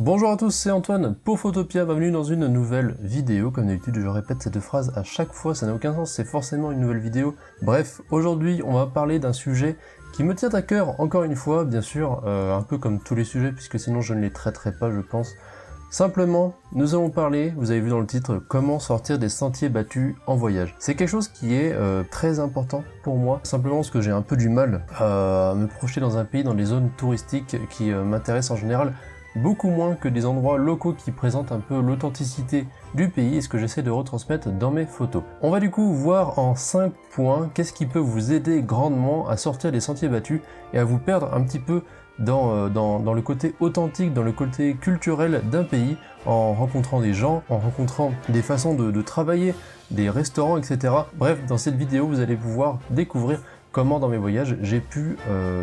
Bonjour à tous, c'est Antoine pour Photopia, bienvenue dans une nouvelle vidéo. Comme d'habitude, je répète cette phrase à chaque fois, ça n'a aucun sens, c'est forcément une nouvelle vidéo. Bref, aujourd'hui, on va parler d'un sujet qui me tient à cœur, encore une fois, bien sûr, un peu comme tous les sujets, puisque sinon je ne les traiterai pas, je pense. Simplement, nous allons parler, vous avez vu dans le titre, comment sortir des sentiers battus en voyage. C'est quelque chose qui est très important pour moi, simplement parce que j'ai un peu du mal à me projeter dans un pays, dans des zones touristiques qui m'intéressent en général beaucoup moins que des endroits locaux qui présentent un peu l'authenticité du pays et ce que j'essaie de retransmettre dans mes photos. On va du coup voir en 5 points qu'est-ce qui peut vous aider grandement à sortir des sentiers battus et à vous perdre un petit peu dans le côté authentique, dans le côté culturel d'un pays, en rencontrant des gens, en rencontrant des façons de travailler, des restaurants, etc. Bref, dans cette vidéo, vous allez pouvoir découvrir comment dans mes voyages j'ai pu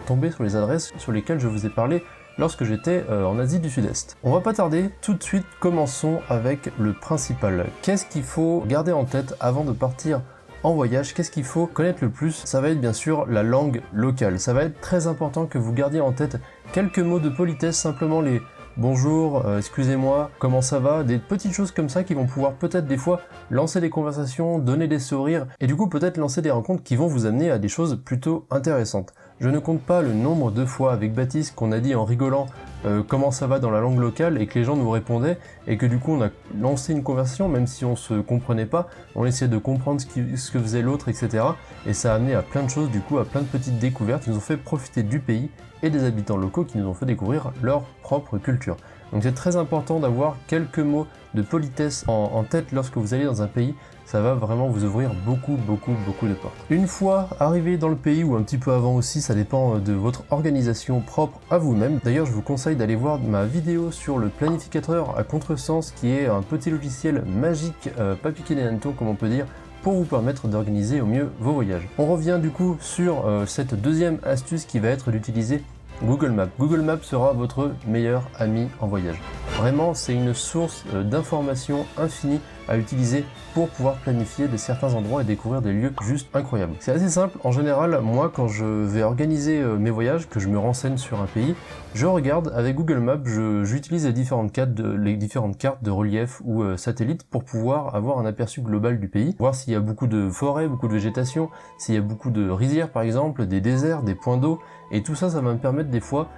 tomber sur les adresses sur lesquelles je vous ai parlé lorsque j'étais en Asie du Sud-Est. On va pas tarder, tout de suite commençons avec le principal. Qu'est-ce qu'il faut garder en tête avant de partir en voyage? Qu'est-ce qu'il faut connaître le plus? Ça va être bien sûr la langue locale. Ça va être très important que vous gardiez en tête quelques mots de politesse, simplement les bonjour, excusez-moi, comment ça va, des petites choses comme ça qui vont pouvoir peut-être des fois lancer des conversations, donner des sourires, et du coup peut-être lancer des rencontres qui vont vous amener à des choses plutôt intéressantes. Je ne compte pas le nombre de fois avec Baptiste qu'on a dit en rigolant comment ça va dans la langue locale et que les gens nous répondaient et que du coup on a lancé une conversation même si on se comprenait pas, on essayait de comprendre ce que faisait l'autre, etc. Et ça a amené à plein de choses, du coup à plein de petites découvertes qui nous ont fait profiter du pays et des habitants locaux qui nous ont fait découvrir leur propre culture. Donc c'est très important d'avoir quelques mots de politesse en tête lorsque vous allez dans un pays, ça va vraiment vous ouvrir beaucoup de portes. Une fois arrivé dans le pays, ou un petit peu avant aussi, ça dépend de votre organisation propre à vous-même. D'ailleurs, je vous conseille d'aller voir ma vidéo sur le planificateur à contresens, qui est un petit logiciel magique, pas piqué des hannetons comme on peut dire, pour vous permettre d'organiser au mieux vos voyages. On revient du coup sur cette deuxième astuce qui va être d'utiliser Google Maps. Google Maps sera votre meilleur ami en voyage. Vraiment, c'est une source d'informations infinie à utiliser pour pouvoir planifier de certains endroits et découvrir des lieux juste incroyables. C'est assez simple, en général, moi quand je vais organiser mes voyages, que je me renseigne sur un pays, je regarde avec Google Maps, j'utilise les différentes cartes de relief ou satellites pour pouvoir avoir un aperçu global du pays, voir s'il y a beaucoup de forêts, beaucoup de végétation, s'il y a beaucoup de rizières par exemple, des déserts, des points d'eau, et tout ça, ça va me permettre des fois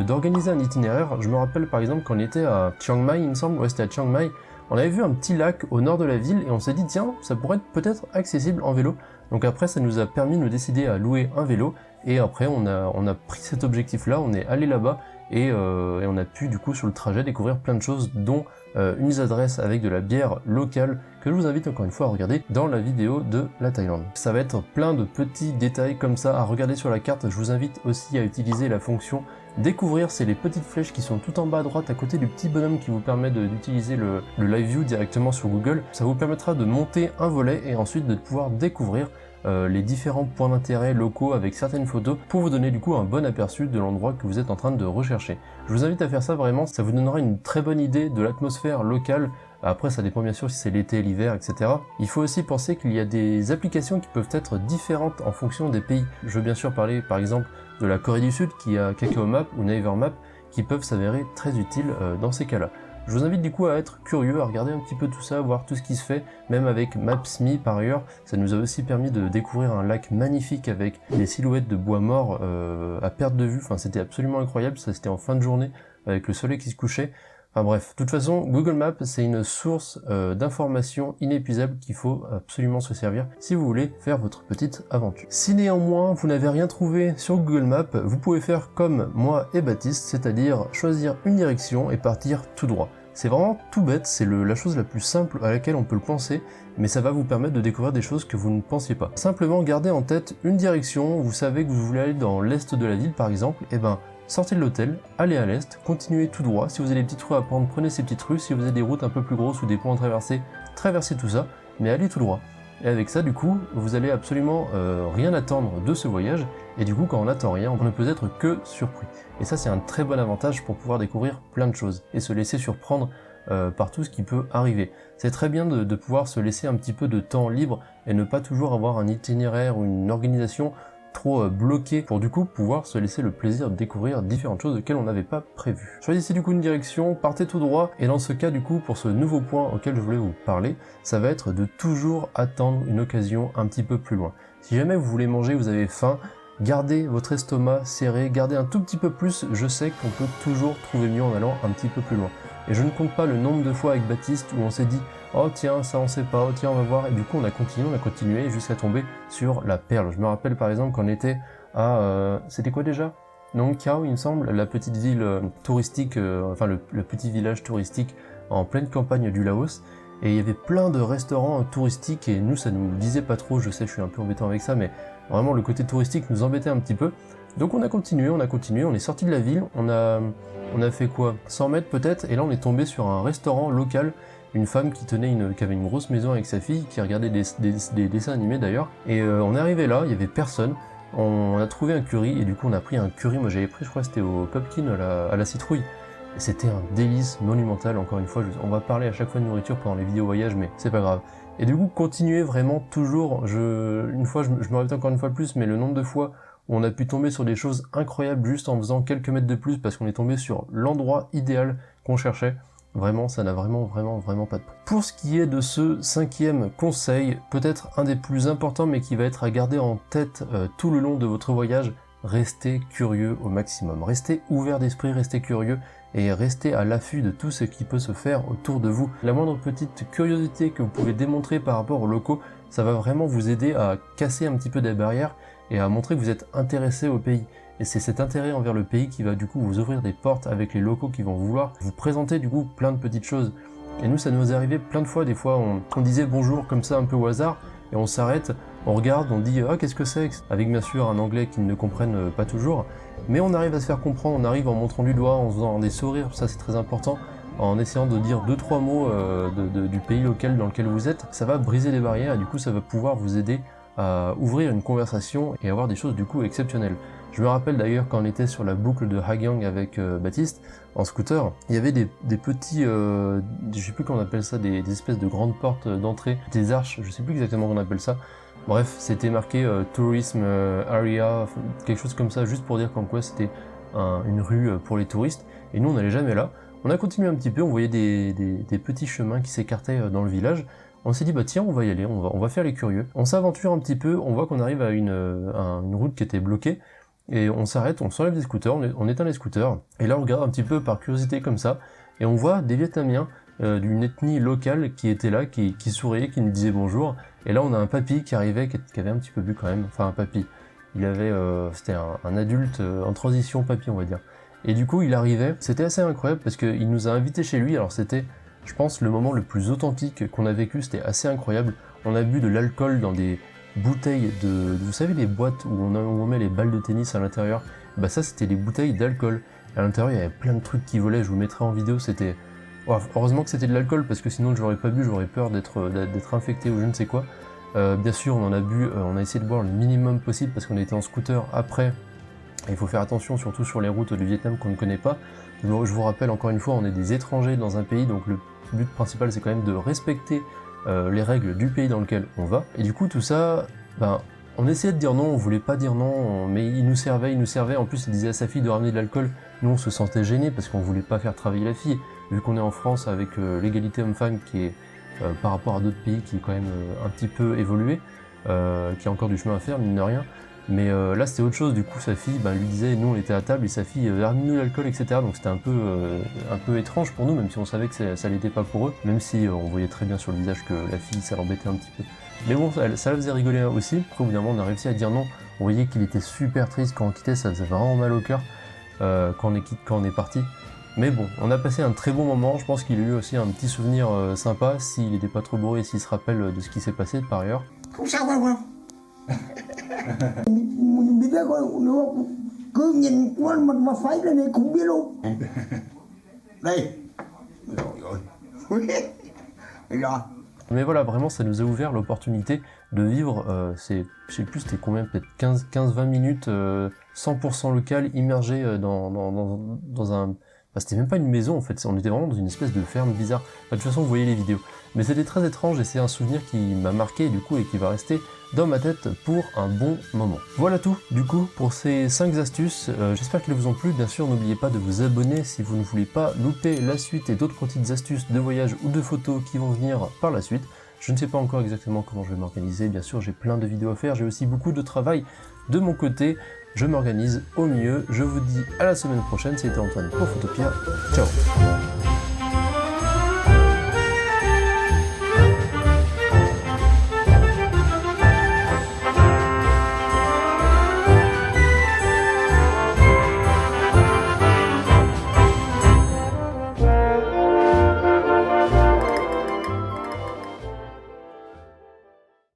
d'organiser un itinéraire. Je me rappelle par exemple quand on était à Chiang Mai, il me semble, ouais c'était à Chiang Mai, on avait vu un petit lac au nord de la ville et on s'est dit tiens, ça pourrait être peut-être accessible en vélo. Donc après ça nous a permis de nous décider à louer un vélo et après on a pris cet objectif là, on est allé là-bas et on a pu du coup sur le trajet découvrir plein de choses dont une adresse avec de la bière locale que je vous invite encore une fois à regarder dans la vidéo de la Thaïlande. Ça va être plein de petits détails comme ça à regarder sur la carte. Je vous invite aussi à utiliser la fonction découvrir, c'est les petites flèches qui sont tout en bas à droite à côté du petit bonhomme qui vous permet d'utiliser le live view directement sur Google. Ça vous permettra de monter un volet et ensuite de pouvoir découvrir les différents points d'intérêt locaux avec certaines photos pour vous donner du coup un bon aperçu de l'endroit que vous êtes en train de rechercher. Je vous invite à faire ça vraiment, ça vous donnera une très bonne idée de l'atmosphère locale. Après ça dépend bien sûr si c'est l'été, l'hiver, etc. Il faut aussi penser qu'il y a des applications qui peuvent être différentes en fonction des pays. Je veux bien sûr parler par exemple de la Corée du Sud qui a Kakao Map ou Naver Map qui peuvent s'avérer très utiles dans ces cas-là. Je vous invite du coup à être curieux, à regarder un petit peu tout ça, voir tout ce qui se fait, même avec Maps.me par ailleurs. Ça nous a aussi permis de découvrir un lac magnifique avec des silhouettes de bois mort à perte de vue. Enfin, c'était absolument incroyable, ça c'était en fin de journée avec le soleil qui se couchait. Enfin bref, de toute façon, Google Maps, c'est une source d'informations inépuisable qu'il faut absolument se servir si vous voulez faire votre petite aventure. Si néanmoins vous n'avez rien trouvé sur Google Maps, vous pouvez faire comme moi et Baptiste, c'est-à-dire choisir une direction et partir tout droit. C'est vraiment tout bête, c'est la chose la plus simple à laquelle on peut le penser, mais ça va vous permettre de découvrir des choses que vous ne pensiez pas. Simplement gardez en tête une direction, vous savez que vous voulez aller dans l'est de la ville par exemple, et ben sortez de l'hôtel, allez à l'est, continuez tout droit, si vous avez des petites rues à prendre, prenez ces petites rues, si vous avez des routes un peu plus grosses ou des ponts à traverser, traversez tout ça, mais allez tout droit. Et avec ça, du coup, vous allez absolument rien attendre de ce voyage, et du coup, quand on n'attend rien, on ne peut être que surpris. Et ça, c'est un très bon avantage pour pouvoir découvrir plein de choses, et se laisser surprendre par tout ce qui peut arriver. C'est très bien de pouvoir se laisser un petit peu de temps libre, et ne pas toujours avoir un itinéraire ou une organisation trop bloqué pour du coup pouvoir se laisser le plaisir de découvrir différentes choses auxquelles on n'avait pas prévu. Choisissez du coup une direction, partez tout droit, et dans ce cas du coup, pour ce nouveau point auquel je voulais vous parler, ça va être de toujours attendre une occasion un petit peu plus loin. Si jamais vous voulez manger, vous avez faim, gardez votre estomac serré, gardez un tout petit peu plus, je sais qu'on peut toujours trouver mieux en allant un petit peu plus loin. Et je ne compte pas le nombre de fois avec Baptiste où on s'est dit « Oh tiens, ça on sait pas, oh tiens on va voir » et du coup on a continué jusqu'à tomber sur la perle. Je me rappelle par exemple qu'on était à... c'était quoi déjà? Nong Khao il me semble, la petite ville touristique, enfin le petit village touristique en pleine campagne du Laos. Et il y avait plein de restaurants touristiques et nous ça nous disait pas trop, je sais je suis un peu embêtant avec ça, mais vraiment le côté touristique nous embêtait un petit peu. Donc on a continué, on est sorti de la ville, on a fait quoi 100 mètres peut-être, et là on est tombé sur un restaurant local, une femme qui avait une grosse maison avec sa fille, qui regardait des dessins animés d'ailleurs, et on est arrivé là, il y avait personne, on a trouvé un curry, et du coup on a pris un curry, moi j'avais pris je crois c'était au pumpkin à la citrouille. C'était un délice monumental, encore une fois, on va parler à chaque fois de nourriture pendant les vidéos voyages, mais c'est pas grave. Et du coup, continuez vraiment toujours, une fois, je me répète encore une fois plus, mais le nombre de fois où on a pu tomber sur des choses incroyables juste en faisant quelques mètres de plus, parce qu'on est tombé sur l'endroit idéal qu'on cherchait, vraiment, ça n'a vraiment pas de prix. Pour ce qui est de ce 5e conseil, peut-être un des plus importants, mais qui va être à garder en tête tout le long de votre voyage, restez curieux au maximum. Restez ouvert d'esprit, restez curieux, et restez à l'affût de tout ce qui peut se faire autour de vous. La moindre petite curiosité que vous pouvez démontrer par rapport aux locaux, ça va vraiment vous aider à casser un petit peu des barrières et à montrer que vous êtes intéressé au pays. Et c'est cet intérêt envers le pays qui va du coup vous ouvrir des portes avec les locaux qui vont vouloir vous présenter du coup plein de petites choses. Et nous ça nous est arrivé plein de fois, des fois on disait bonjour comme ça un peu au hasard, et on s'arrête, on regarde, on dit « Ah, qu'est-ce que c'est ?» avec bien sûr un anglais qu'ils ne comprennent pas toujours, mais on arrive à se faire comprendre, on arrive en montrant du doigt, en faisant des sourires, ça c'est très important, en essayant de dire 2-3 mots du pays local dans lequel vous êtes, ça va briser les barrières et du coup ça va pouvoir vous aider à ouvrir une conversation et avoir des choses du coup exceptionnelles. Je me rappelle d'ailleurs quand on était sur la boucle de Hagyang avec Baptiste, en scooter, il y avait des petits, je sais plus comment on appelle ça, des espèces de grandes portes d'entrée, des arches, je sais plus exactement comment on appelle ça. Bref, c'était marqué Tourism Area, quelque chose comme ça, juste pour dire qu'en quoi c'était une rue pour les touristes, et nous on n'allait jamais là. On a continué un petit peu, on voyait des petits chemins qui s'écartaient dans le village. On s'est dit bah tiens on va y aller, on va faire les curieux. On s'aventure un petit peu, on voit qu'on arrive à une route qui était bloquée, et on s'arrête, on s'enlève des scooters, on éteint les scooters, et là on regarde un petit peu par curiosité comme ça, et on voit des Vietnamiens d'une ethnie locale qui étaient là, qui souriaient, qui nous disaient bonjour, et là on a un papy qui arrivait, qui avait un petit peu bu quand même, enfin un papy, il avait, c'était un adulte en transition papy on va dire, et du coup il arrivait, c'était assez incroyable parce qu'il nous a invités chez lui, alors c'était, je pense, le moment le plus authentique qu'on a vécu, c'était assez incroyable, on a bu de l'alcool dans des bouteilles vous savez les boîtes où on met les balles de tennis à l'intérieur, bah ça c'était des bouteilles d'alcool, à l'intérieur il y avait plein de trucs qui volaient, je vous mettrai en vidéo, c'était... Oh, heureusement que c'était de l'alcool parce que sinon je l'aurais pas bu, j'aurais peur d'être infecté ou je ne sais quoi. Bien sûr on en a bu, on a essayé de boire le minimum possible parce qu'on était en scooter après, il faut faire attention surtout sur les routes du Vietnam qu'on ne connaît pas. Je vous rappelle encore une fois, on est des étrangers dans un pays, donc le but principal c'est quand même de respecter les règles du pays dans lequel on va, et du coup tout ça, ben, on essayait de dire non, on voulait pas dire non, mais il nous servait, en plus il disait à sa fille de ramener de l'alcool, nous on se sentait gênés parce qu'on voulait pas faire travailler la fille, vu qu'on est en France avec l'égalité homme-femme qui est, par rapport à d'autres pays, qui est quand même un petit peu évolué, qui a encore du chemin à faire, mine de rien, mais là c'était autre chose, du coup sa fille lui disait, nous on était à table et sa fille ramène-nous l'alcool, etc. Donc c'était un peu étrange pour nous, même si on savait que ça l'était pas pour eux, même si on voyait très bien sur le visage que la fille ça l'embêtait un petit peu. Mais bon, ça la faisait rigoler aussi, après au bout d'un moment on a réussi à dire non, on voyait qu'il était super triste quand on quittait, ça faisait vraiment mal au cœur quand on est parti. Mais bon, on a passé un très bon moment, je pense qu'il a eu aussi un petit souvenir sympa, s'il n'était pas trop bourré et s'il se rappelle de ce qui s'est passé par ailleurs. Không sao không? Mình biết coi nó cứ nhìn qua mà phái lên này cũng biết luôn. Đây. Rồi. Rồi. Mais voilà, vraiment ça nous a ouvert l'opportunité de vivre, je sais plus c'était combien, peut-être 15-20 minutes 100% local, immergé dans c'était même pas une maison en fait, on était vraiment dans une espèce de ferme bizarre. De toute façon, vous voyez les vidéos. Mais c'était très étrange et c'est un souvenir qui m'a marqué du coup et qui va rester dans ma tête pour un bon moment. Voilà tout du coup pour ces 5 astuces, j'espère qu'elles vous ont plu. Bien sûr, n'oubliez pas de vous abonner si vous ne voulez pas louper la suite et d'autres petites astuces de voyage ou de photos qui vont venir par la suite. Je ne sais pas encore exactement comment je vais m'organiser, bien sûr j'ai plein de vidéos à faire, j'ai aussi beaucoup de travail de mon côté, je m'organise au mieux. Je vous dis à la semaine prochaine, c'était Antoine pour Photopia, ciao.